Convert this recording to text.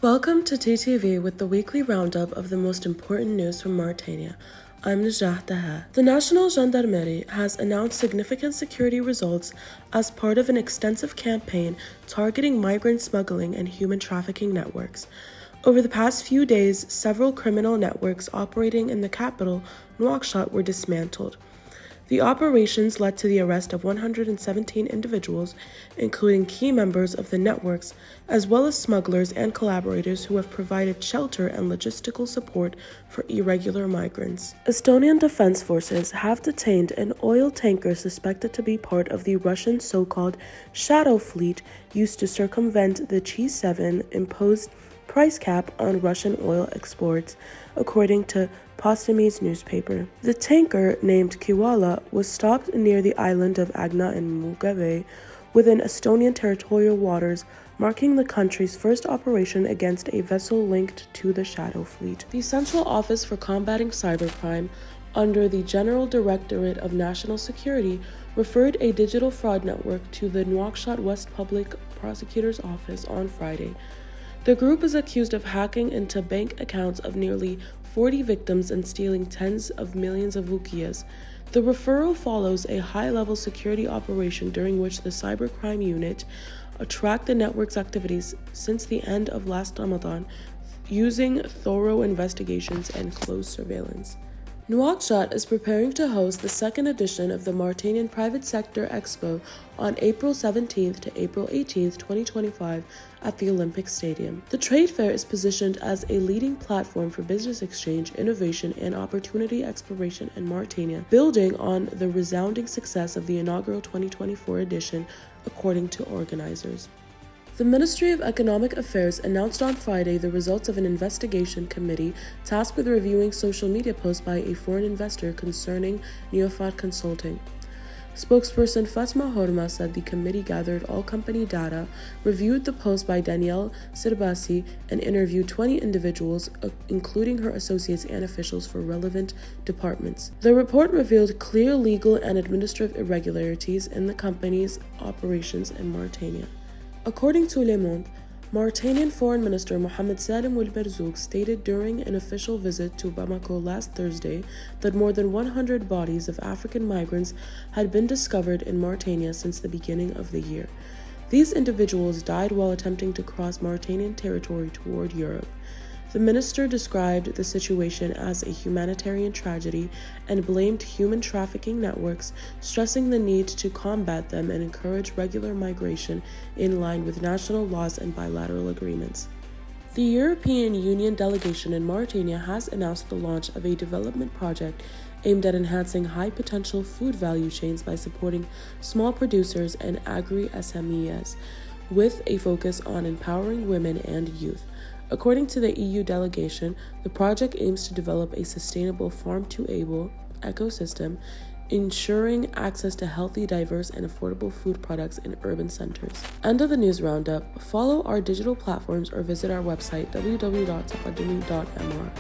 Welcome to TTV with the weekly roundup of the most important news from Mauritania. I'm Najah Taha. The National Gendarmerie has announced significant security results as part of an extensive campaign targeting migrant smuggling and human trafficking networks. Over the past few days, several criminal networks operating in the capital, Nouakchott, were dismantled. The operations led to the arrest of 117 individuals, including key members of the networks, as well as smugglers and collaborators who have provided shelter and logistical support for irregular migrants. Estonian defense forces have detained an oil tanker suspected to be part of the Russian so-called shadow fleet used to circumvent the G7 imposed price cap on Russian oil exports, according to Postami's newspaper. The tanker, named Kiwala, was stopped near the island of Agna in Mugabe within Estonian territorial waters, marking the country's first operation against a vessel linked to the shadow fleet. The Central Office for Combating Cybercrime, under the General Directorate of National Security, referred a digital fraud network to the Nouakchott West Public Prosecutor's Office on Friday. The group is accused of hacking into bank accounts of nearly 40 victims and stealing tens of millions of rupiahs. The referral follows a high-level security operation during which the cybercrime unit tracked the network's activities since the end of last Ramadan, using thorough investigations and close surveillance. Nouakchott is preparing to host the second edition of the Mauritanian Private Sector Expo on April 17th to April 18th, 2025 at the Olympic Stadium. The trade fair is positioned as a leading platform for business exchange, innovation, and opportunity exploration in Mauritania, building on the resounding success of the inaugural 2024 edition, according to organizers. The Ministry of Economic Affairs announced on Friday the results of an investigation committee tasked with reviewing social media posts by a foreign investor concerning Neofat Consulting. Spokesperson Fatma Horma said the committee gathered all company data, reviewed the post by Danielle Sirbasi, and interviewed 20 individuals, including her associates and officials for relevant departments. The report revealed clear legal and administrative irregularities in the company's operations in Mauritania. According to Le Monde, Mauritanian Foreign Minister Mohamed Salim Ould Berzouk stated during an official visit to Bamako last Thursday that more than 100 bodies of African migrants had been discovered in Mauritania since the beginning of the year. These individuals died while attempting to cross Mauritanian territory toward Europe. The minister described the situation as a humanitarian tragedy and blamed human trafficking networks, stressing the need to combat them and encourage regular migration in line with national laws and bilateral agreements. The European Union delegation in Mauritania has announced the launch of a development project aimed at enhancing high-potential food value chains by supporting small producers and agri-SMEs, with a focus on empowering women and youth. According to the EU delegation, the project aims to develop a sustainable farm-to-able ecosystem, ensuring access to healthy, diverse, and affordable food products in urban centers. End of the news roundup. Follow our digital platforms or visit our website www.taqadumi.mr.